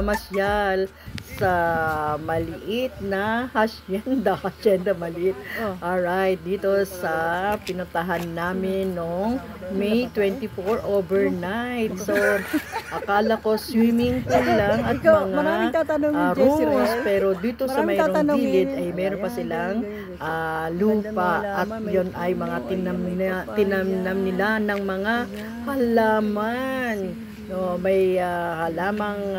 mamasyal sa maliit na hacienda maliit. Alright, dito sa pinuntahan namin noong May 24 overnight. So, akala ko swimming pool lang at mga rooms, pero dito sa mayroong gilid ay meron pa silang lupa at yun ay mga tinamnam nila ng mga halaman. No, may halamang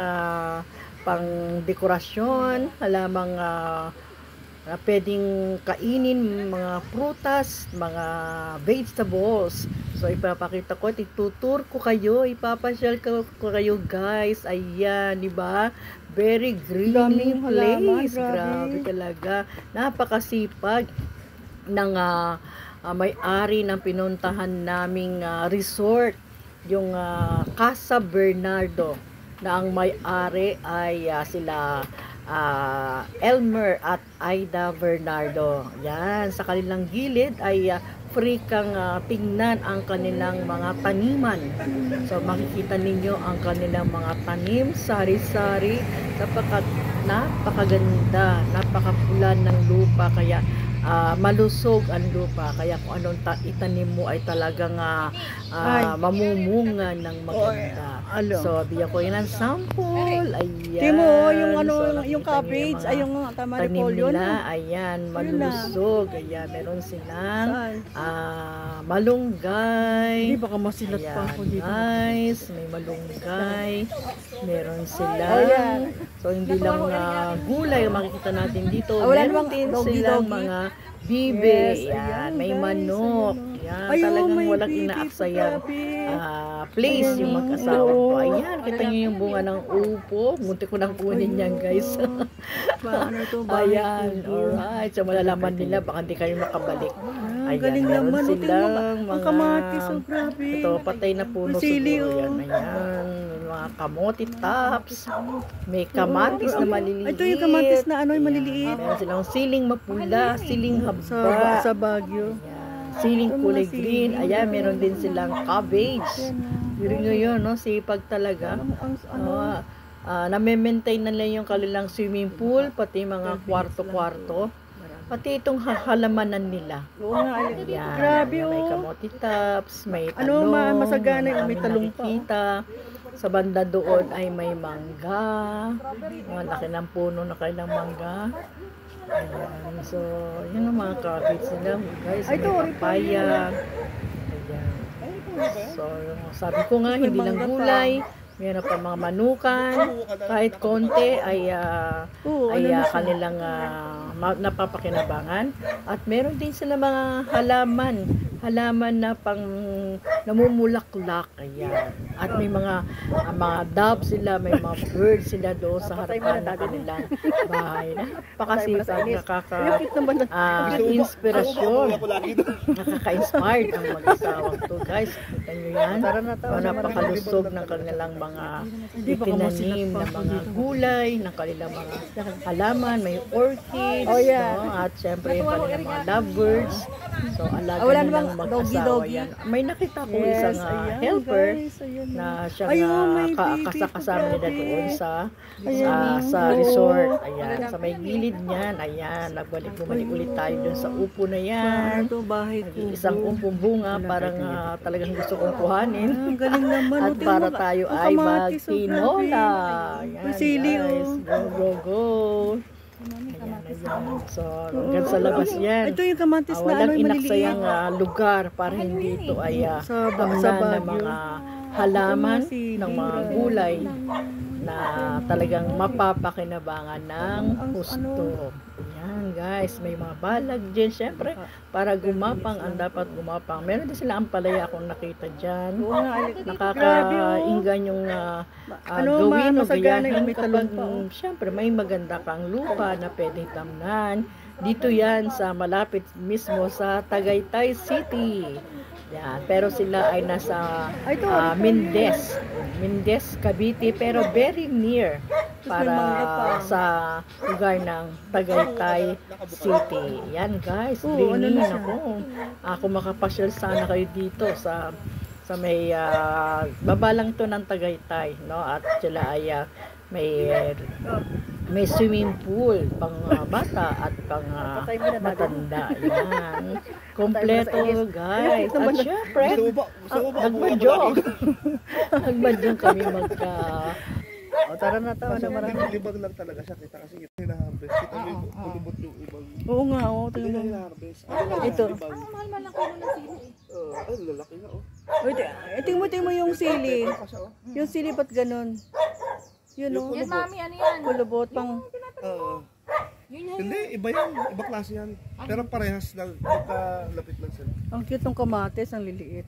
pang dekorasyon, halamang pwedeng kainin, mga prutas, mga vegetables. So ipapakita ko, itutur ko kayo, ipapasyal ko kayo guys. Ayan, di ba? Very green place. Grabe talaga. Napakasipag ng may-ari ng pinuntahan naming resort, yung Casa Bernardo, na ang may-ari ay sila Elmer at Aida Bernardo. Yan, sa kanilang gilid ay free kang tingnan ang kanilang mga taniman. So makikita ninyo ang kanilang mga tanim, sari-sari, napakaganda, napakapulan ng lupa, kaya malusog ang lupa, kaya kung anong itanim mo ay talagang mamumunga ng maganda. So bigyan ko yun ng sample. Ayan, Timo, yung so, yung cabbage ay yung tamaripolyo nila, ayan, malusog. Ayan, meron silang malunggay. Hindi baka masilat pa ako dito. Guys, may malunggay. Meron silang, so hindi lang gulay ang makikita natin dito. Meron din silang mga bibe. Ayan, may manok. Ayan, talagang walang inaaksayang place yung mag-asawa ko. Ayan, kita nyo yung bunga ng upo. Munti ko nang kunin yan, guys. Ayan, alright. So malalaman nila, baka hindi kayo makabalik. Ayan, galing meron naman. silang Ang kamatis, so grabe. ito, patay na puno siguro yan. Ayan, mga kamote tops. May kamatis na maliliit. Ito yung kamatis na yung maliliit. Meron silang siling mapula, siling haba. Sa Baguio. Siling kulay green. Ayan, meron din silang cabbage. Yun yun, no? Sipag talaga. Na-maintain na lang yung kanilang swimming pool, pati mga kwarto-kwarto. Pati itong halamanan nila. Ayan, Grabe, may kamote tops, may talong, masagana, may talong pa. Sa banda doon ay may mangga. Laki ng puno na kailang mangga. Ayan, so yun ang mga cabbage nila, guys. May papaya. Ayan. So sabi ko nga, hindi lang gulay, meron pa mga manukan, kahit konti ay kanilang napapakinabangan. At meron din sila mga halaman na pang namumulaklak. Ayan. At may mga doves sila, may mga birds sila doon sa harapan ng kanilang bahay. Napakasipag, inspirasyon. Nakaka-inspired ang mag-asawang to, guys. Kita nyo yan. Napakalusog ng kanilang mga itinanim na mga gulay, ng kanilang mga halaman, may orchids, no? At syempre yung kanilang mga lovebirds. So alaga nilang mag-asawa yan. May nakita ko isang helper na siya kasama nila doon sa resort. Ayan, sa may gilid niyan. Ayan, bumalik ulit tayo doon sa upo na yan. Isang umpong bunga, parang talagang gusto kong kuhanin. Galing naman. At para tayo ay mag-tinola. Ayan, guys. Go. Ayan. So, hanggang sa labas yan. Ito yung kamatis na walang inaksayang lugar para hindi ito ay tamnan ng mga halaman, ng mga gulay na talagang mapapakinabangan ng husto. Yan guys, may mga balag dyan. Siyempre, para gumapang, ang dapat gumapang. Meron din sila ampalaya akong nakita dyan. Nakakainggan yung gawin o gayahin kapag siyempre may maganda kang lupa na pwedeng tamnan. Dito yan sa malapit mismo sa Tagaytay City. Yan, pero sila ay nasa Mindez, Cavite, pero very near para sa lugar ng Tagaytay City. Yan guys, greening ako makapasyal sana kayo dito sa may baba lang to ng Tagaytay, no? At sila ay May may swimming pool pang bata at pang Patay mo na natin. matanda. Yan. Kompleto, guys. At syempre, Gusto mo ba? Gusto mo ba? nagbadyong. Nagbadyong kami magka... O, tara na tayo. Kasi Ano, marami. libag lang talaga siya. Kita kasi kita hina-harvest. Kita mo yung kulubot yung ibang. Oo nga, oo. Hindi Tingnan niya mo. hina-harvest. Ito. Libag. Mahal-mahal lang kayo ng sili eh. Ay, lalaki nga oh. Uy, tingnan mo yung sili. Ito pa siya oh. Yung sili ba't ganun? Yun o. Yan mami, ano yan? Kulubot pang... Yun yan. Hindi, iba yan. Iba klase yan. Pero parehas lang. Magkalapit lang sila. Ang cute ng kamatis, ang liliit.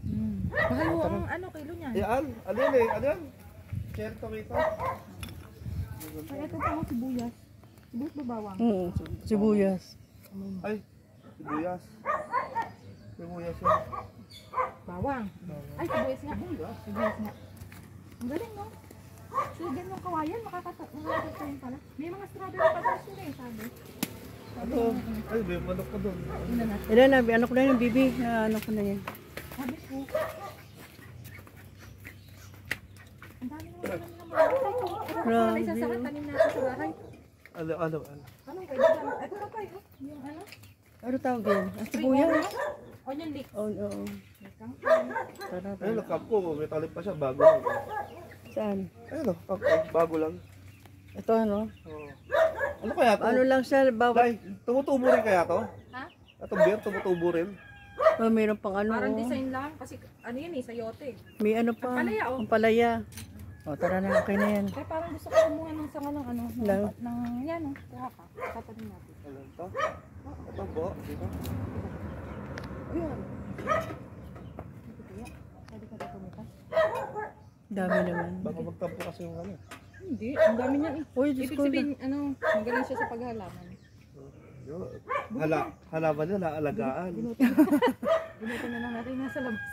Mahal mo ang ano kilo niyan. Yan. Ano yan eh? Ano yan? Cherry tomato. Ay, ito pa ang sibuyas. Sibuyas ba bawang? Sibuyas. Ay, sibuyas. Sibuyas yan. Bawang. Ay, sibuyas nga. Sibuyas nga. Ang galing, no? So, ganyan kawayan, makakatayin pala. May mga strawberry pa doon sila eh, sabi. Ano? Ay, may manok ka doon. Ina na. Ilan na, ano ko na yung bibi. Ano ko na yan. Sabi ko. Ang dami naman naman ng mga. Ito na isa sa tanim natin sa bahay. Ano? Anong pwede ba? Ito na tayo. Yung ano? Ano tawag yun? Sibuyas. Onion leeks. Oo. Tara, Ayun, tara. nakap ko. May talip pa siya. Bago lang. Saan? Ayun, bago lang. Ito ano? Oo. Ano kaya to? Ano lang siya, bawat... Dahil, tumutubo rin kaya to? Ha? Itong beer, tumutubo rin? Oh, mayroon pang ano. Parang oh. design lang. Kasi ano yun eh, sayote. May ano pa. Ampalaya, oh. Ampalaya. O, tara na. Okay na yan. Kaya parang gusto ko kumuha ng sanga ng ano. Ng yan oh. Kuha ka. Tatanin natin. Ano to? Ito po. Dito. Ayan. Ito kaya. Pwede ka dito kumita. Dami naman. Baka magtampo kasi yung ano. Hindi. Ang dami niya eh. Uy, Diyos Ibig ko. sabihin, ano, magaling siya sa paghalaman. Yun. Halaman niya, naalagaan. Binutin na lang natin nasa labas.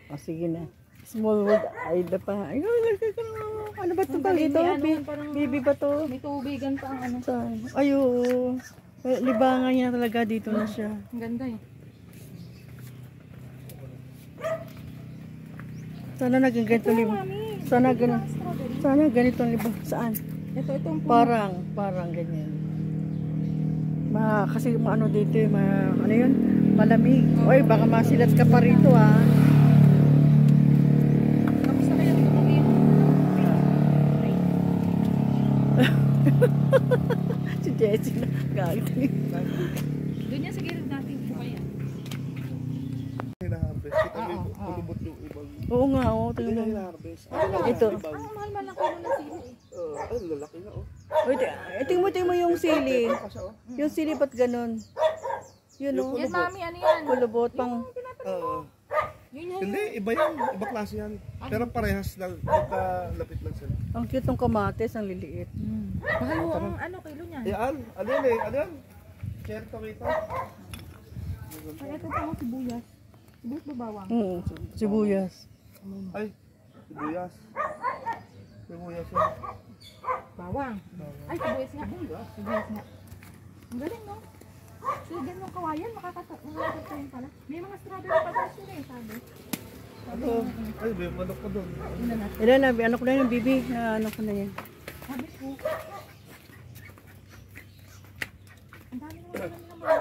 O, sige na. Small world. Ay, da pa. Ay, ano ba ito? Ito? Bibi ba to? May tubigan pa ang ano. Saan? Ay, oo. Libangan niya talaga. Dito na siya. Ang ganda eh. Sana naging ganito libang. Sana ganito. Sana ganitong libang. Saan? Itong Parang ganyan. Kasi ano dito, ano yun? Malamig. Oy, baka masilat ka pa rito ah. Tapos na kaya tutubi yung Si Jessie na galing. doon yan sa gilid natin. Ito kaya. Hina-harvest. Kita mo yung kulubot yung ibang. Oo nga, oo. Hindi niya Tingnan mo. hina-harvest. Ito. Libag. Mahal-mahal lang kayo ng sili eh. Ay, lalaki nga oh. Uy, tingnan mo yung sili. Ito pa siya oh. Yung sili ba't ganun? Yun o. Yan mami, ano yan? Kulubot pang... Yun yan. Hindi, iba yan. Iba klase yan. Pero parehas lang. Magkalapit lang sila. Ang cute ng kamatis, ang liliit. Mahal mo ang ano kilo niyan. Yan. Ano yan eh? Ano yan? Cherry tomato. Ay, ito pa ang sibuyas. Sibuyas ba bawang? Sibuyas. Ay, sibuyas. Sibuyas yan. Bawang. Ay, sibuyas nga. Sibuyas nga. Ang galing, no? So, ganyan kawayan, makakatayin pala. May mga strawberry pa doon sila eh, sabi. Ano? Ay, may manok ka doon. Ina na. Ilan na, ano ko na yung bibi. Ano ko na yan. Sabi ko. Ang dami naman naman ng mga.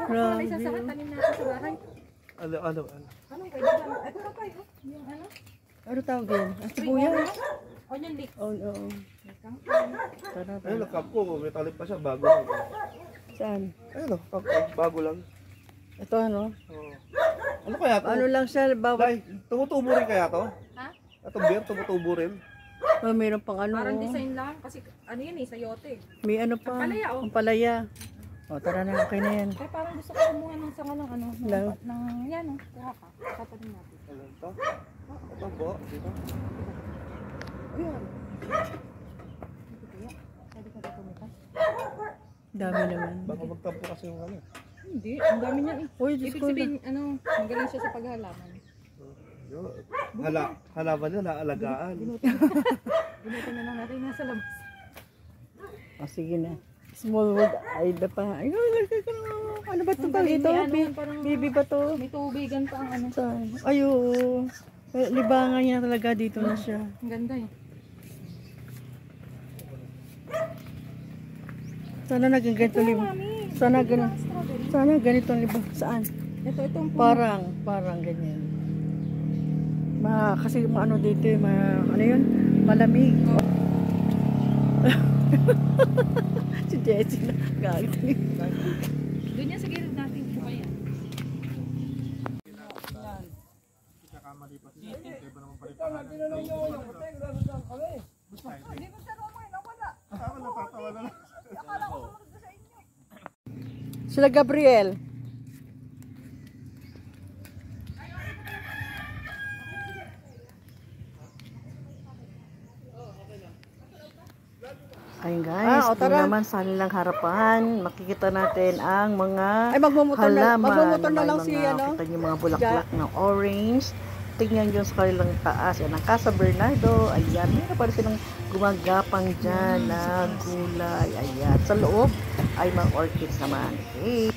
Ito isa sa tanim natin sa bahay. Ano? Anong pwede ba? Ito na tayo. Yung ano? Ano tawag yun? Sibuyas. Onion leeks. Oo. Tara, Ayun, tara. nakap ko. May talip pa siya. Bago lang. Saan? Ayun oh. Bago lang. Ito ano? Oo. Ano kaya to? Ano lang siya, bawat... Dahil, tumutubo rin kaya to? Ha? Itong beer, tumutubo rin? Oh, mayroon pang ano. Parang design lang. Kasi ano yun eh, sayote. May ano pa. Ampalaya, oh. Ampalaya. O, tara na. Okay na yan. Kaya parang gusto ko kumuha ng sanga ng ano. Ng yan oh. Kuha ka. Tatanin natin. Ano to? Ito po. Dito. Ayan. Ito kaya. Pwede ka dito kumita. Dami naman. Baka magtampo kasi yung ano. Hindi. Ang dami niya eh. Uy, Diyos Ibig ko. sabihin, ano, magaling siya sa paghalaman. Yun. Halaman niya, naalagaan. Binutin na lang natin nasa labas. O, sige na. Small world. Ay, da pa. Ay, ano ba ito? Ito? Bibi ba to? May tubigan pa ang ano. Saan? Ay, oo. Libangan niya talaga. Dito na siya. Ang ganda eh. Sana naging ganito Ito, libon. mami. Sana Ito ganun. ang strawberry. Sana ganito ang libon. Saan? Itong puno. Parang ganyan. Kasi ano dito, ano yun? Malamig. Si Jessie na galit. Doon yan sa gilid natin. Ito pa yan. Sila Gabriel. Ayun guys, o, ito tara. naman sa kanilang harapan, makikita natin ang mga Ay, magmumotor halaman. na lang May si mga, ano. kita niyo mga bulaklak ng orange. Tingnan nyo sa kanilang taas. Yan ang Casa Bernardo. Ayan, meron pa rin silang gumagapang dyan na gulay. Ayan, sa loob ay mga orchids naman. Okay.